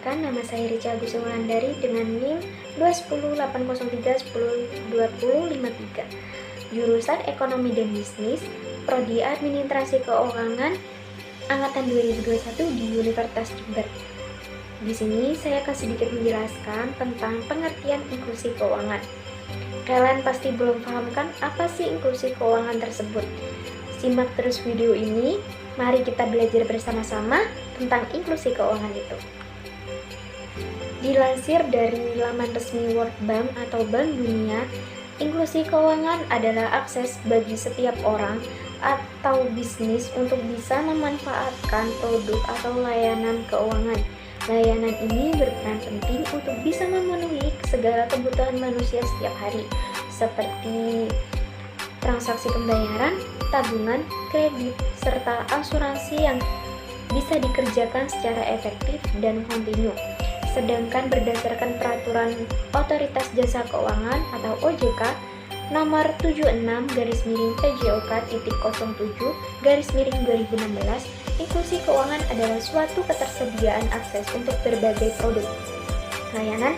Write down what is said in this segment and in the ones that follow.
Perkenalkan, nama saya Rica Agus Wulandari dengan NIM 2108031020053. Jurusan Ekonomi dan Bisnis, Prodi Administrasi Keuangan, Angkatan 2021 di Universitas Jember. Di sini saya akan sedikit menjelaskan tentang pengertian inklusi keuangan. Kalian pasti belum paham kan apa sih inklusi keuangan tersebut? Simak terus video ini, mari kita belajar bersama-sama tentang inklusi keuangan itu. Dilansir dari laman resmi World Bank atau Bank Dunia, inklusi keuangan adalah akses bagi setiap orang atau bisnis untuk bisa memanfaatkan produk atau layanan keuangan. Layanan ini berperan penting untuk bisa memenuhi segala kebutuhan manusia setiap hari, seperti transaksi pembayaran, tabungan, kredit, serta asuransi yang bisa dikerjakan secara efektif dan kontinu. Sedangkan berdasarkan peraturan Otoritas Jasa Keuangan atau OJK nomor 76/PJOK.07/2016, inklusi keuangan adalah suatu ketersediaan akses untuk berbagai produk, layanan,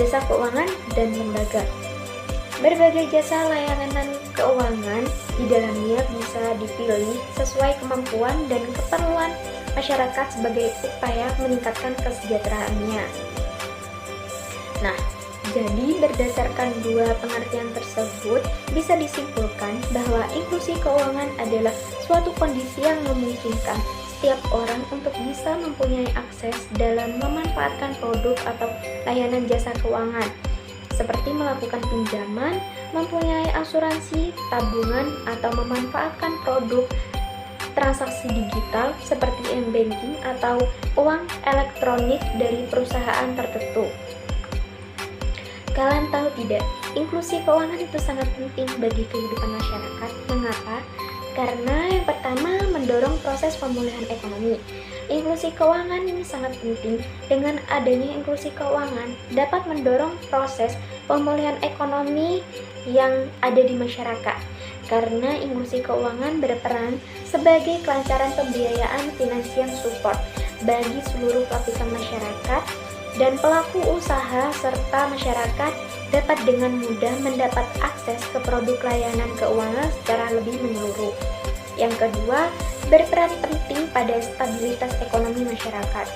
jasa keuangan, dan lembaga. Berbagai jasa layanan keuangan di dalamnya bisa dipilih sesuai kemampuan dan keperluan masyarakat sebagai upaya meningkatkan kesejahteraannya. Nah, jadi berdasarkan dua pengertian tersebut bisa disimpulkan bahwa inklusi keuangan adalah suatu kondisi yang memungkinkan setiap orang untuk bisa mempunyai akses dalam memanfaatkan produk atau layanan jasa keuangan, seperti melakukan pinjaman, mempunyai asuransi, tabungan, atau memanfaatkan produk transaksi digital seperti m-banking atau uang elektronik dari perusahaan tertentu. Kalian tahu tidak, inklusi keuangan itu sangat penting bagi kehidupan masyarakat. Mengapa? Karena yang pertama, mendorong proses pemulihan ekonomi. Inklusi keuangan ini sangat penting. Dengan adanya inklusi keuangan dapat mendorong proses pemulihan ekonomi yang ada di masyarakat. Karena inklusi keuangan berperan sebagai kelancaran pembiayaan finansial support bagi seluruh lapisan masyarakat, dan pelaku usaha serta masyarakat dapat dengan mudah mendapat akses ke produk layanan keuangan secara lebih menyeluruh. Yang kedua, berperan penting pada stabilitas ekonomi masyarakat.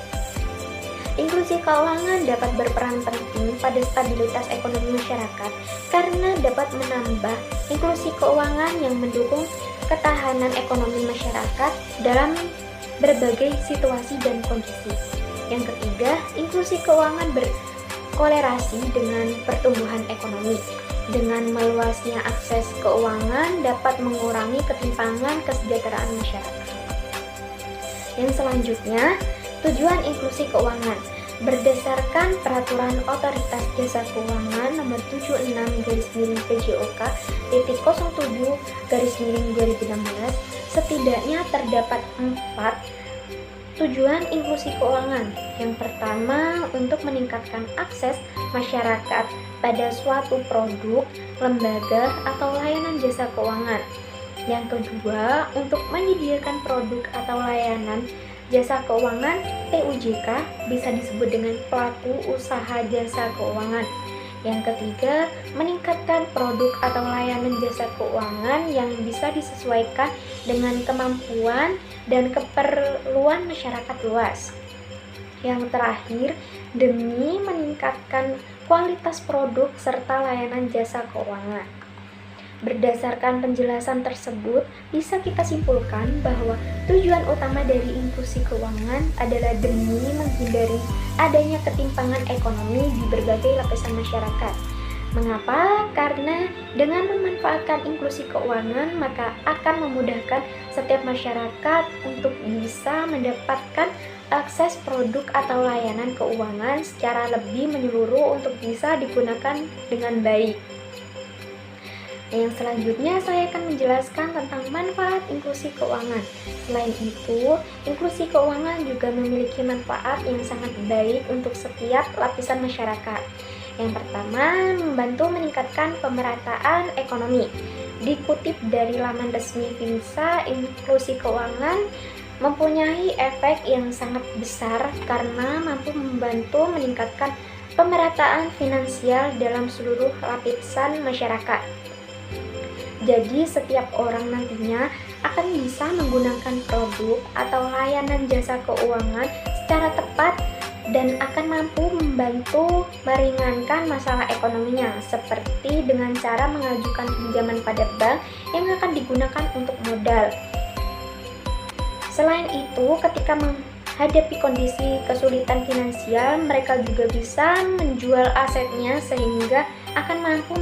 Inklusi keuangan dapat berperan penting pada stabilitas ekonomi masyarakat karena dapat menambah inklusi keuangan yang mendukung ketahanan ekonomi masyarakat dalam berbagai situasi dan kondisi. Yang ketiga, inklusi keuangan berkolerasi dengan pertumbuhan ekonomi. Dengan meluasnya akses keuangan dapat mengurangi ketimpangan kesejahteraan masyarakat. Yang selanjutnya, tujuan inklusi keuangan berdasarkan peraturan Otoritas Jasa Keuangan nomor 76/PJOK.07/2016, setidaknya terdapat 4 tujuan inklusi keuangan. Yang pertama, untuk meningkatkan akses masyarakat pada suatu produk, lembaga, atau layanan jasa keuangan. Yang kedua, untuk menyediakan produk atau layanan jasa keuangan PUJK, bisa disebut dengan pelaku usaha jasa keuangan. Yang ketiga, meningkatkan produk atau layanan jasa keuangan yang bisa disesuaikan dengan kemampuan dan keperluan masyarakat luas. Yang terakhir, demi meningkatkan kualitas produk serta layanan jasa keuangan. Berdasarkan penjelasan tersebut, bisa kita simpulkan bahwa tujuan utama dari inklusi keuangan adalah demi menghindari adanya ketimpangan ekonomi di berbagai lapisan masyarakat. Mengapa? Karena dengan memanfaatkan inklusi keuangan, maka akan memudahkan setiap masyarakat untuk bisa mendapatkan akses produk atau layanan keuangan secara lebih menyeluruh untuk bisa digunakan dengan baik. Yang selanjutnya saya akan menjelaskan tentang manfaat inklusi keuangan. Selain itu, inklusi keuangan juga memiliki manfaat yang sangat baik untuk setiap lapisan masyarakat. Yang pertama, membantu meningkatkan pemerataan ekonomi. Dikutip dari laman resmi FINSA, inklusi keuangan mempunyai efek yang sangat besar karena mampu membantu meningkatkan pemerataan finansial dalam seluruh lapisan masyarakat. Jadi setiap orang nantinya akan bisa menggunakan produk atau layanan jasa keuangan secara tepat dan akan mampu membantu meringankan masalah ekonominya, seperti dengan cara mengajukan pinjaman pada bank yang akan digunakan untuk modal. Selain itu, ketika menghadapi kondisi kesulitan finansial, mereka juga bisa menjual asetnya sehingga akan mampu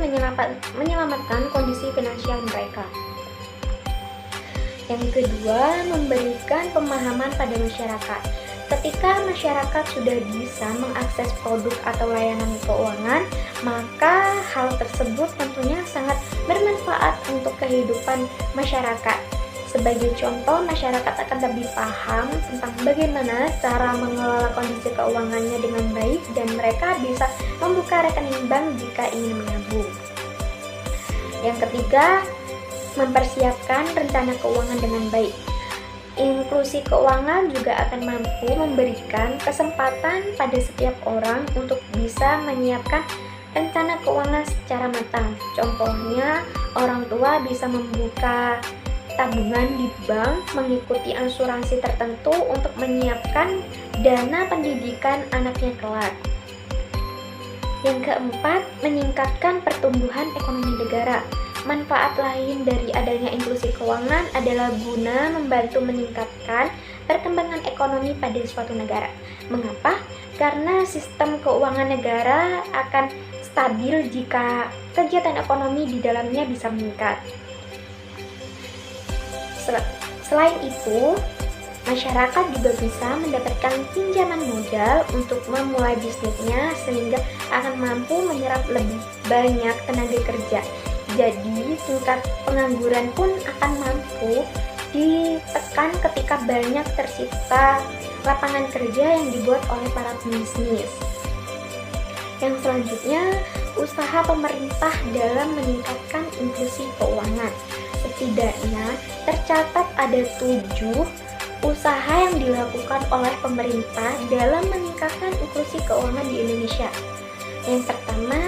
menyelamatkan kondisi finansial mereka. Yang kedua, memberikan pemahaman pada masyarakat. Ketika masyarakat sudah bisa mengakses produk atau layanan keuangan, maka hal tersebut tentunya sangat bermanfaat untuk kehidupan masyarakat. Sebagai contoh, masyarakat akan lebih paham tentang bagaimana cara mengelola kondisi keuangannya dengan baik dan mereka bisa membuka rekening bank jika ingin menabung. Yang ketiga, mempersiapkan rencana keuangan dengan baik. Inklusi keuangan juga akan mampu memberikan kesempatan pada setiap orang untuk bisa menyiapkan rencana keuangan secara matang. Contohnya, orang tua bisa membuka tabungan di bank, mengikuti asuransi tertentu untuk menyiapkan dana pendidikan anaknya kelak. Yang keempat, meningkatkan pertumbuhan ekonomi negara. Manfaat lain dari adanya inklusi keuangan adalah guna membantu meningkatkan perkembangan ekonomi pada suatu negara. Mengapa? Karena sistem keuangan negara akan stabil jika kegiatan ekonomi di dalamnya bisa meningkat. Selain itu, masyarakat juga bisa mendapatkan pinjaman modal untuk memulai bisnisnya sehingga akan mampu menyerap lebih banyak tenaga kerja. Jadi, tingkat pengangguran pun akan mampu ditekan ketika banyak tersisa lapangan kerja yang dibuat oleh para pebisnis. Yang selanjutnya, usaha pemerintah dalam meningkatkan inklusi keuangan. Setidaknya tercatat ada 7 usaha yang dilakukan oleh pemerintah dalam meningkatkan inklusi keuangan di Indonesia. Yang pertama,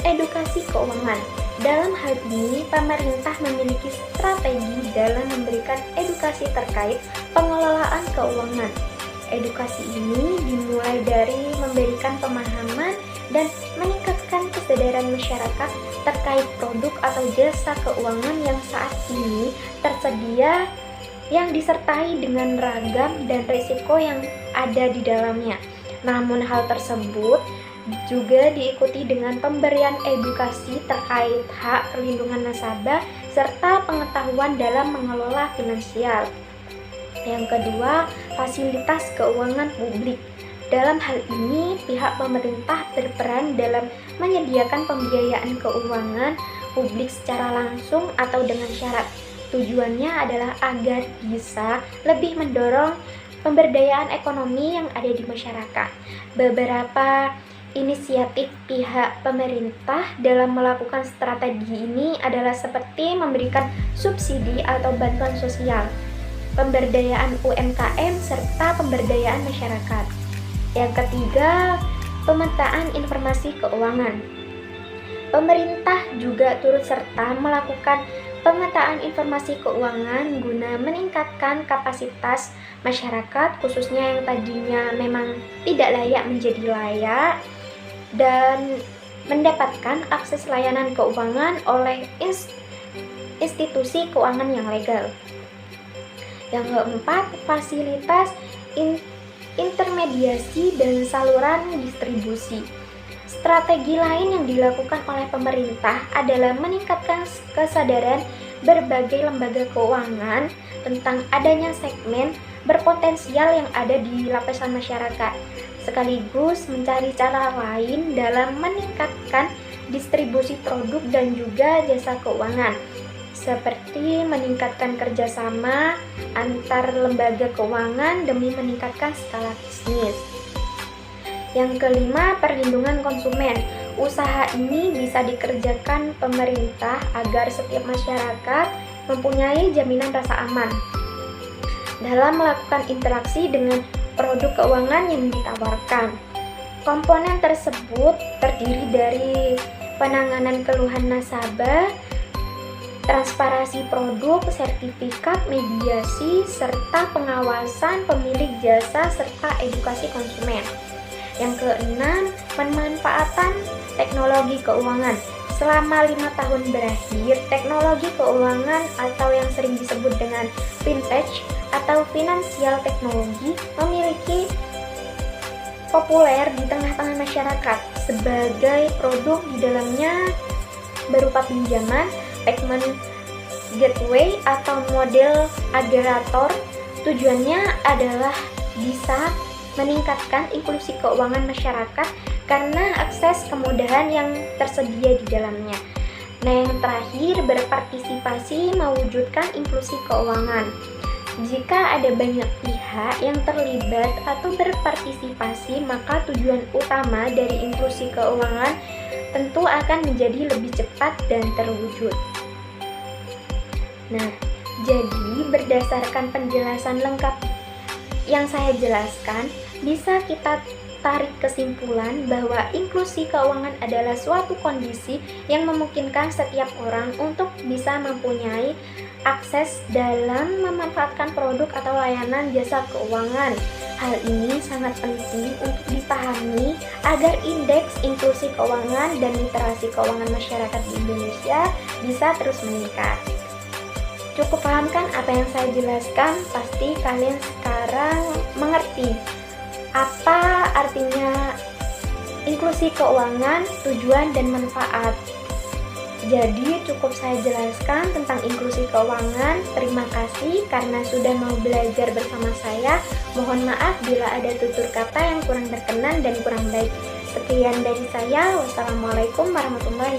edukasi keuangan. Dalam hal ini, pemerintah memiliki strategi dalam memberikan edukasi terkait pengelolaan keuangan. Edukasi ini dimulai dari memberikan pemahaman dan meningkatkan kesadaran masyarakat terkait produk atau jasa keuangan yang saat ini tersedia yang disertai dengan ragam dan risiko yang ada di dalamnya. Namun hal tersebut juga diikuti dengan pemberian edukasi terkait hak perlindungan nasabah serta pengetahuan dalam mengelola finansial. Yang kedua, fasilitas keuangan publik. Dalam hal ini, pihak pemerintah berperan dalam menyediakan pembiayaan keuangan publik secara langsung atau dengan syarat. Tujuannya adalah agar bisa lebih mendorong pemberdayaan ekonomi yang ada di masyarakat. Beberapa inisiatif pihak pemerintah dalam melakukan strategi ini adalah seperti memberikan subsidi atau bantuan sosial, pemberdayaan UMKM, serta pemberdayaan masyarakat. Yang ketiga, pemetaan informasi keuangan. Pemerintah juga turut serta melakukan pemetaan informasi keuangan guna meningkatkan kapasitas masyarakat, khususnya yang tadinya memang tidak layak menjadi layak, dan mendapatkan akses layanan keuangan oleh institusi keuangan yang legal. Yang keempat, fasilitas intermediasi dan saluran distribusi. Strategi lain yang dilakukan oleh pemerintah adalah meningkatkan kesadaran berbagai lembaga keuangan tentang adanya segmen berpotensial yang ada di lapisan masyarakat, sekaligus mencari cara lain dalam meningkatkan distribusi produk dan juga jasa keuangan, seperti meningkatkan kerjasama antar lembaga keuangan demi meningkatkan skala bisnis. Yang kelima, perlindungan konsumen. Usaha ini bisa dikerjakan pemerintah agar setiap masyarakat mempunyai jaminan rasa aman. dalam melakukan interaksi dengan produk keuangan yang ditawarkan. Komponen tersebut terdiri dari penanganan keluhan nasabah, transparansi produk, sertifikat, mediasi, serta pengawasan pemilik jasa serta edukasi konsumen. Yang keenam, pemanfaatan teknologi keuangan. Selama 5 tahun berakhir, teknologi keuangan atau yang sering disebut dengan fintech atau financial technology memiliki populer di tengah-tengah masyarakat sebagai produk di dalamnya berupa pinjaman, payment gateway atau model aggregator. Tujuannya adalah bisa meningkatkan inklusi keuangan masyarakat karena akses kemudahan yang tersedia di dalamnya. Nah, yang terakhir, berpartisipasi mewujudkan inklusi keuangan. Jika ada banyak pihak yang terlibat atau berpartisipasi, maka tujuan utama dari inklusi keuangan tentu akan menjadi lebih cepat dan terwujud. Nah, jadi berdasarkan penjelasan lengkap yang saya jelaskan, bisa kita tarik kesimpulan bahwa inklusi keuangan adalah suatu kondisi yang memungkinkan setiap orang untuk bisa mempunyai akses dalam memanfaatkan produk atau layanan jasa keuangan. Hal ini sangat penting untuk dipahami agar indeks inklusi keuangan dan literasi keuangan masyarakat di Indonesia bisa terus meningkat. Cukup paham kan apa yang saya jelaskan? Pasti kalian sekarang mengerti apa artinya inklusi keuangan, tujuan dan manfaat. Jadi cukup saya jelaskan tentang inklusi keuangan. Terima kasih karena sudah mau belajar bersama saya. Mohon maaf bila ada tutur kata yang kurang berkenan dan kurang baik. Sekian dari saya. Wassalamualaikum warahmatullahi wabarakatuh.